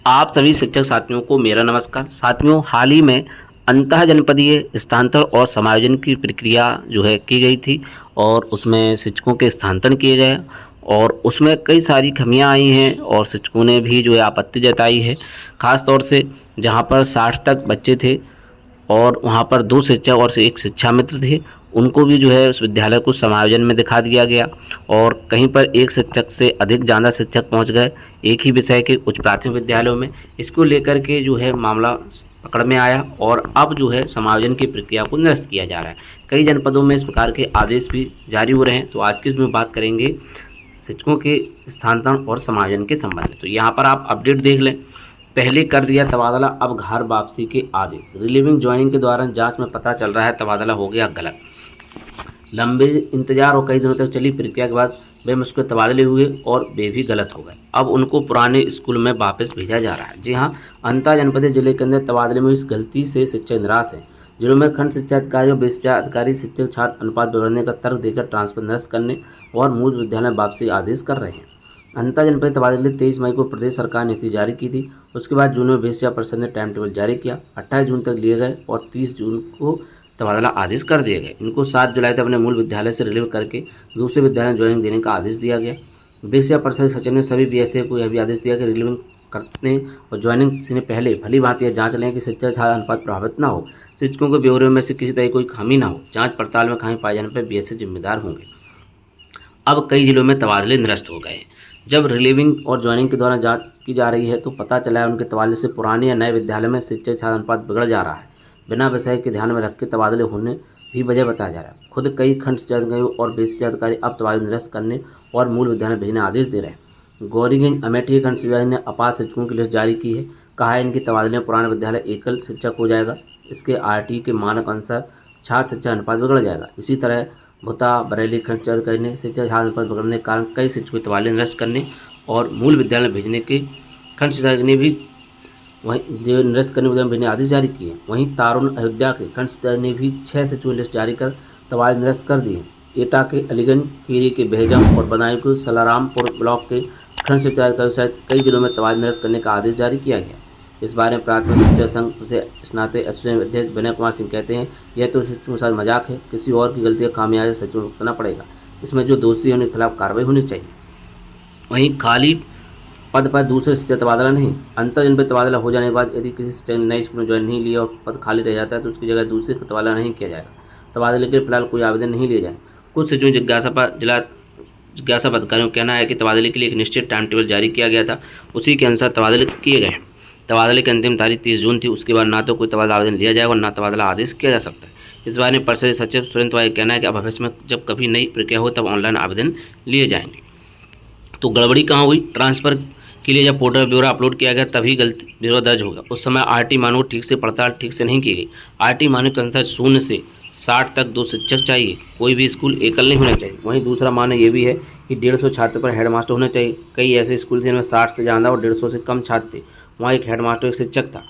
आप सभी शिक्षक साथियों को मेरा नमस्कार। साथियों, हाल ही में अंतः जनपदीय स्थानांतरण और समायोजन की प्रक्रिया जो है की गई थी और उसमें शिक्षकों के स्थानांतरण किए गए और उसमें कई सारी खामियां आई हैं और शिक्षकों ने भी जो है आपत्ति जताई है। ख़ास तौर से जहां पर 60 तक बच्चे थे और वहाँ पर 2 शिक्षक और एक शिक्षा मित्र थे, उनको भी जो है उस विद्यालय को समायोजन में दिखा दिया गया और कहीं पर एक शिक्षक से अधिक ज़्यादा शिक्षक पहुँच गए एक ही विषय के उच्च प्राथमिक विद्यालयों में। इसको लेकर के जो है मामला पकड़ में आया और अब जो है समायोजन की प्रक्रिया को निरस्त किया जा रहा है। कई जनपदों में इस प्रकार के आदेश भी जारी हो रहे हैं। तो आज की इसमें बात करेंगे शिक्षकों के स्थानांतरण और समायोजन के संबंध में। तो यहाँ पर आप अपडेट देख लें। पहले कर दिया तबादला, अब घर वापसी के आदेश। रिलीविंग ज्वाइनिंग के दौरान जांच में पता चल रहा है तबादला हो गया गलत। लंबे इंतजार और कई दिनों तक चली प्रक्रिया के बाद बेमुश्किल तबादले हुए और वे भी गलत हो गए। अब उनको पुराने स्कूल में वापस भेजा जा रहा है। जी हाँ, अंतर जनपदीय जिले के अंदर तबादले में इस गलती से शिक्षक निराश है। जिलों में खंड शिक्षा अधिकारी और शिक्षा अधिकारी शिक्षक छात्र अनुपात बिगड़ने का तर्क देकर ट्रांसफर निरस्त करने और मूल विद्यालय में वापसी आदेश कर रहे हैं। अंतर जनपदीय तबादले 23 मई को प्रदेश सरकार ने नीति जारी की थी। उसके बाद जून में विद्या परिषद ने टाइम टेबल जारी किया। 28 जून तक लिए गए और 30 जून को तबादला आदेश कर दिए गए। इनको 7 जुलाई तक अपने मूल विद्यालय से रिलीव करके दूसरे विद्यालय में ज्वाइनिंग देने का आदेश दिया गया। विद्या परिषद सचिव ने सभी बीएसए को यह भी आदेश दिया कि रिलीविंग करने और ज्वाइनिंग से पहले भली बात यह जांच लें कि शिक्षक छात्र अनुपात प्रभावित न हो, शिक्षकों के ब्यौरे में से किसी तरह कोई खामी ना हो। जांच पड़ताल में खामी पाए जाने पर बीएसए जिम्मेदार होंगे। अब कई जिलों में तबादले निरस्त हो गए। जब रिलीविंग और ज्वाइनिंग के दौरान जांच की जा रही है तो पता चला है उनके तबादले से पुराने या नए विद्यालय में शिक्षक छात्र अनुपात बिगड़ जा रहा है। बिना विषय के ध्यान में रख के तबादले होने भी वजह बताया जा रहा है। खुद कई खंड शिक्षा अधिकारियों और शिक्षा अधिकारी अब तबादले निरस्त करने और मूल विद्यालय भेजने आदेश दे रहे हैं। गौरीगंज अमेठी खंड शिक्षा ने अपात्र शिक्षकों की लिस्ट जारी की है। कहा है इनके तबादले में पुराने विद्यालय एकल शिक्षक हो जाएगा। इसके आरटी के मानक अनुसार छात्र शिक्षा अनुपात बिगड़ जाएगा। इसी तरह भुता बरेली खंड शिक्षा अधिकारी ने शिक्षा छात्र अनुपात बिगड़ने के कारण कई शिक्षकों के तबादले निरस्त करने और मूल विद्यालय भेजने के खंड शिक्षा ने भी वहीं जो निरस्त करने विद्यालय भेजने आदेश जारी किए। वहीं तारुण अयोध्या के खंड शिक्षा ने भी 6 शिक्षकों की लिस्ट जारी कर तबादले निरस्त कर दिए। एटा के अलीगंज, खीरी के बेहजम और बदायूं के सलारामपुर ब्लॉक के खंड शिक्षा अधिकारी सहित कई जिलों में तबादले निरस्त करने का आदेश जारी किया गया। इस बारे में प्राथमिक शिक्षा संघ से स्नातक एसोसिएशन अध्यक्ष विनय कुमार सिंह कहते हैं, यह तो शिक्षकों के साथ मजाक है। किसी और की गलती का खामियाजा सचिवों को भुगतना पड़ेगा। इसमें जो दोषी है उनके खिलाफ कार्रवाई होनी चाहिए। वहीं खाली पद पर दूसरे शिक्षक तबादला नहीं। अंतर जनपद तबादला हो जाने के बाद यदि किसी शिक्षक ने नए स्कूल में ज्वाइन नहीं लिया और पद खाली रह जाता है तो उसकी जगह दूसरे का तबादला नहीं किया जाएगा। तबादले के फिलहाल कोई आवेदन नहीं लिए जाए। कुछ शिक्षकों जिज्ञासा पर जिला जिज्ञासा अधिकारियों का कहना है कि तबादले के लिए एक निश्चित टाइम टेबल जारी किया गया था, उसी के अनुसार तबादले किए गए। तबादले की अंतिम तारीख 30 जून थी। उसके बाद ना तो कोई तबादला आवेदन लिया जाएगा और ना तबादला आदेश किया जा सकता है। इस बारे में परिषद सचिव सुरेंद्र का कहना है कि अब भविष्य में जब कभी नई प्रक्रिया हो तब ऑनलाइन आवेदन लिए जाएंगे। तो गड़बड़ी कहाँ हुई? ट्रांसफ़र के लिए जब पोर्टल ब्यौरा अपलोड किया गया तभी गलती ब्यौरा दर्ज होगा। उस समय आरटी मानक ठीक से पड़ताल ठीक से नहीं की गई। आरटी मानक के अनुसार 0 से 60 तक 2 शिक्षक चाहिए। कोई भी स्कूल एकल नहीं होना चाहिए। वहीं दूसरा मानक ये भी है कि 150 छात्र पर हेडमास्टर होना चाहिए। कई ऐसे स्कूल थे जिनमें 60 से ज़्यादा और 150 से कम छात्र थे। वहाँ एक हेडमास्टर एक शिक्षक था।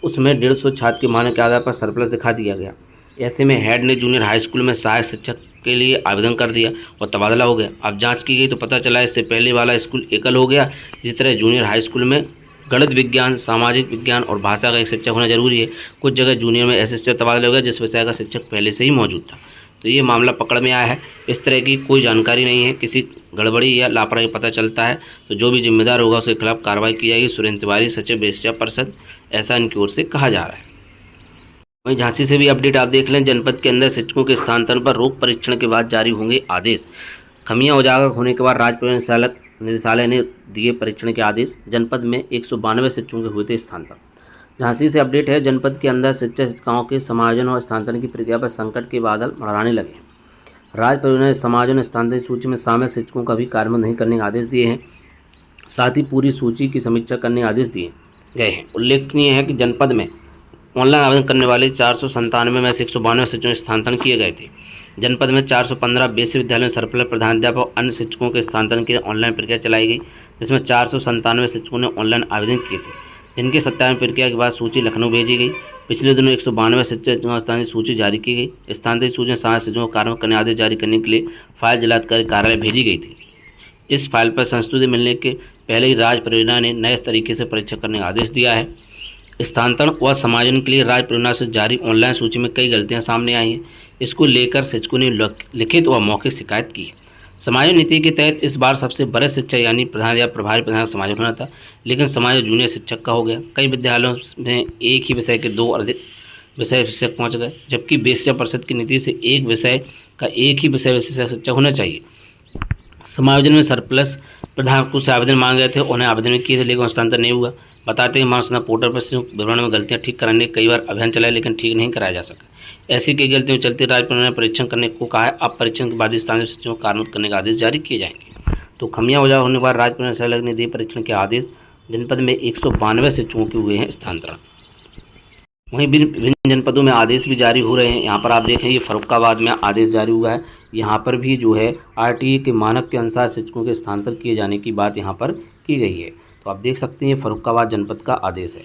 उसमें 150 छात्र के मानक के आधार पर सरप्लस दिखा दिया गया। ऐसे में हेड ने जूनियर हाई स्कूल में सहायक शिक्षक के लिए आवेदन कर दिया और तबादला हो गया। अब जांच की गई तो पता चला इससे पहले वाला स्कूल एकल हो गया। इसी तरह जूनियर हाई स्कूल में गणित विज्ञान, सामाजिक विज्ञान और भाषा का एक शिक्षक होना जरूरी है। कुछ जगह जूनियर में ऐसे शिक्षक तबादला हो गया जिस विषय का शिक्षक पहले से ही मौजूद था। तो ये मामला पकड़ में आया है। इस तरह की कोई जानकारी नहीं है। किसी गड़बड़ी या लापरवाही पता चलता है तो जो भी जिम्मेदार होगा उसके खिलाफ कार्रवाई की जाएगी। सुरेंद्र तिवारी, सचिव विद्या परिषद, ऐसा इनकी ओर से कहा जा रहा है। वहीं झांसी से भी अपडेट आप देख लें। जनपद के अंदर शिक्षकों के स्थानांतरण पर रोक परीक्षण के बाद जारी होंगे आदेश। खमियां उजागर होने के बाद राज्य परिवहन निदेशालय ने दिए परीक्षण के आदेश। जनपद में 192 शिक्षकों के हुए थे स्थानांतरण। झांसी से अपडेट है। जनपद के अंदर शिक्षक शिक्षिकाओं के समायोजन और स्थानांतरण की प्रक्रिया पर संकट के बादल मंडराने लगे। राज्य परिवहन ने समायोजन स्थानांतरण सूची में शामिल शिक्षकों का भी कार्यान्वयन नहीं करने के आदेश दिए हैं। साथ ही पूरी सूची की समीक्षा करने के आदेश दिए गए हैं। उल्लेखनीय है कि जनपद में ऑनलाइन आवेदन करने वाले 497 में से 192 शिक्षकों के स्थानांतरण किए गए थे। जनपद में 415 बेसिक विद्यालयों में सरप्लस प्रधानाध्यापक और अन्य शिक्षकों के स्थानांतरण के लिए ऑनलाइन प्रक्रिया चलाई गई, जिसमें 497 शिक्षकों ने ऑनलाइन आवेदन किए थे, जिनके सत्यापन प्रक्रिया के बाद सूची लखनऊ भेजी गई। पिछले दिनों 192 शिक्षकों स्थानीय सूची जारी की गई। स्थानांतरित सूची में 60 शिक्षकों को कार्य करने आदेश जारी करने के लिए फाइल जिलाधिकारी कार्यालय भेजी गई थी। इस फाइल पर संस्तुति मिलने के पहले ही राज्य परियोजना ने नए तरीके से परीक्षा करने का आदेश दिया है। स्थानांतरण व समायोजन के लिए राज्य परियोजना से जारी ऑनलाइन सूची में कई गलतियां सामने आई हैं। इसको लेकर शिक्षकों ने लिखित व मौखिक शिकायत की है। समायोजन नीति के तहत इस बार सबसे बड़े शिक्षक यानी प्रधान या प्रभारी प्रधान का समायोजन होना था, लेकिन समायोजन जूनियर शिक्षक का हो गया। कई विद्यालयों में एक ही विषय के 2 अधिक विषय शिक्षक पहुँच गए, जबकि 20% की नीति से एक विषय का एक ही विषय शिक्षक होना चाहिए। समायोजन में सरप्लस प्रधान कुछ आवेदन मांगे गए थे, उन्हें आवेदन किए थे, लेकिन हस्तांतरण नहीं हुआ। बताते हैं मानसना पोर्टल पर विवरण में गलतियां ठीक कराने कई बार अभियान चलाए, लेकिन ठीक नहीं कराया जा सका। ऐसी कई गलतियों के चलते राज्य परियोजना ने परीक्षण करने को कहा है। अब परीक्षण के बाद स्थानीय शिक्षकों को कार्यान्वित करने का आदेश जारी किए जाएंगे। तो खमियां वजह होने के बाद राज्य परियोजना संचालक ने दिए परीक्षण के आदेश। जनपद में 192 शिक्षकों के हुए हैं स्थानांतरण। वहीं विभिन्न जनपदों में आदेश भी जारी हो रहे हैं। यहाँ पर आप देखें, ये फर्रुखाबाद में आदेश जारी हुआ है। यहाँ पर भी जो है आरटीई के मानक के अनुसार शिक्षकों के स्थानांतरण किए जाने की बात यहाँ पर की गई है। तो आप देख सकते हैं ये फर्रुखाबाद जनपद का आदेश है।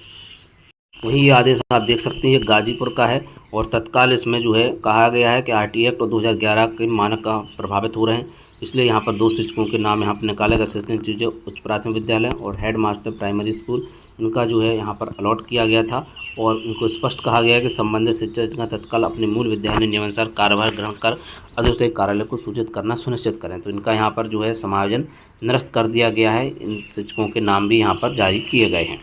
वहीं ये आदेश आप देख सकते हैं ये गाजीपुर का है और तत्काल इसमें जो है कहा गया है कि आरटीई एक्ट और 2011 के मानक का प्रभावित हो रहे हैं, इसलिए यहाँ पर 2 शिक्षकों के नाम यहाँ पर निकाले गए। असिस्टेंट टीचर उच्च प्राथमिक विद्यालय और हेड मास्टर प्राइमरी स्कूल, इनका जो है यहाँ पर अलॉट किया गया था और उनको स्पष्ट कहा गया है कि संबंधित शिक्षक तत्काल अपने मूल विद्यालय नियमानुसार कार्यभार ग्रहण कर अधोसहायक कार्यालय को सूचित करना सुनिश्चित करें। तो इनका यहाँ पर जो है समायोजन निरस्त कर दिया गया है। इन शिक्षकों के नाम भी यहाँ पर जारी किए गए हैं।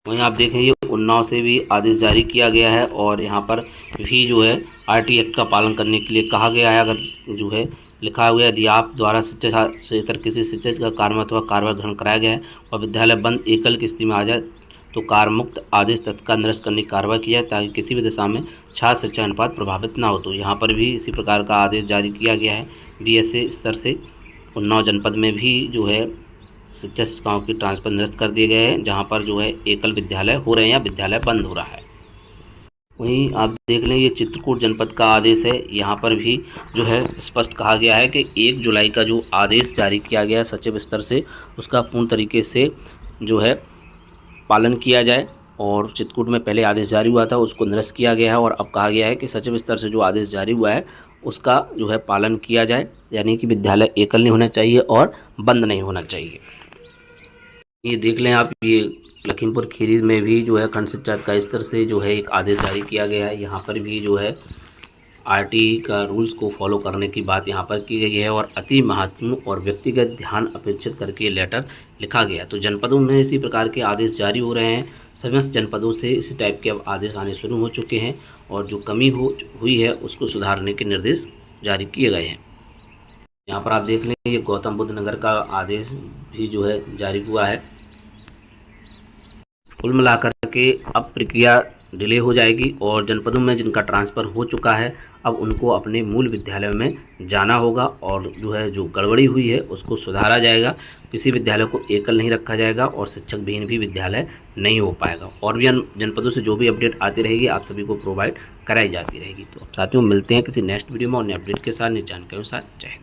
वहीं आप देखें ये उन्नाव से भी आदेश जारी किया गया है और यहाँ पर भी जो है आरटीई एक्ट का पालन करने के लिए कहा गया है। अगर जो है लिखा हुआ है, यदि आप द्वारा शिक्षक से इतर किसी शिक्षक का कार्य अथवा कार्यभार ग्रहण कराया गया है और विद्यालय बंद एकल की स्थिति में आ जाए तो कार्य मुक्त आदेश तत्काल निरस्त करने की कार्रवाई की जाए, ताकि किसी भी दिशा में छात्र शिक्षा अनुपात प्रभावित ना हो। तो यहाँ पर भी इसी प्रकार का आदेश जारी किया गया है। बीएसए स्तर से उन्नाव जनपद में भी जो है शिक्षक शिक्षिकाओं की ट्रांसफर निरस्त कर दिए गए हैं, जहाँ पर जो है एकल विद्यालय हो रहे हैं या विद्यालय बंद हो रहा है। वहीं आप देख लें ये चित्रकूट जनपद का आदेश है। यहाँ पर भी जो है स्पष्ट कहा गया है कि 1 जुलाई का जो आदेश जारी किया गया है सचिव स्तर से, उसका पूर्ण तरीके से जो है पालन किया जाए। और चित्रकूट में पहले आदेश जारी हुआ था, उसको निरस्त किया गया है और अब कहा गया है कि सचिव स्तर से जो आदेश जारी हुआ है उसका जो है पालन किया जाए, यानी कि विद्यालय एकल नहीं होना चाहिए और बंद नहीं होना चाहिए। ये देख लें आप, ये लखीमपुर खीरी में भी जो है खंड शिक्षा अधिकारी स्तर से जो है एक आदेश जारी किया गया है। यहाँ पर भी जो है आरटीई का रूल्स को फॉलो करने की बात यहाँ पर की गई है और अति महत्वपूर्ण और व्यक्तिगत ध्यान अपेक्षित करके लेटर लिखा गया। तो जनपदों में इसी प्रकार के आदेश जारी हो रहे हैं। समस्त जनपदों से इसी टाइप के अब आदेश आने शुरू हो चुके हैं और जो कमी हुई है उसको सुधारने के निर्देश जारी किए गए हैं। यहाँ पर आप देख लें ये गौतम बुद्ध नगर का आदेश भी जो है जारी हुआ है। कुल मिलाकर के अब प्रक्रिया डिले हो जाएगी और जनपदों में जिनका ट्रांसफ़र हो चुका है अब उनको अपने मूल विद्यालय में जाना होगा और जो है जो गड़बड़ी हुई है उसको सुधारा जाएगा। किसी विद्यालय को एकल नहीं रखा जाएगा और शिक्षक विहीन भी विद्यालय नहीं हो पाएगा। और भी जनपदों से जो भी अपडेट आती रहेगी आप सभी को प्रोवाइड कराई जाती रहेगी। तो साथियों मिलते हैं किसी नेक्स्ट वीडियो में और नए अपडेट के साथ, नई जानकारी के साथ। जय हिंद।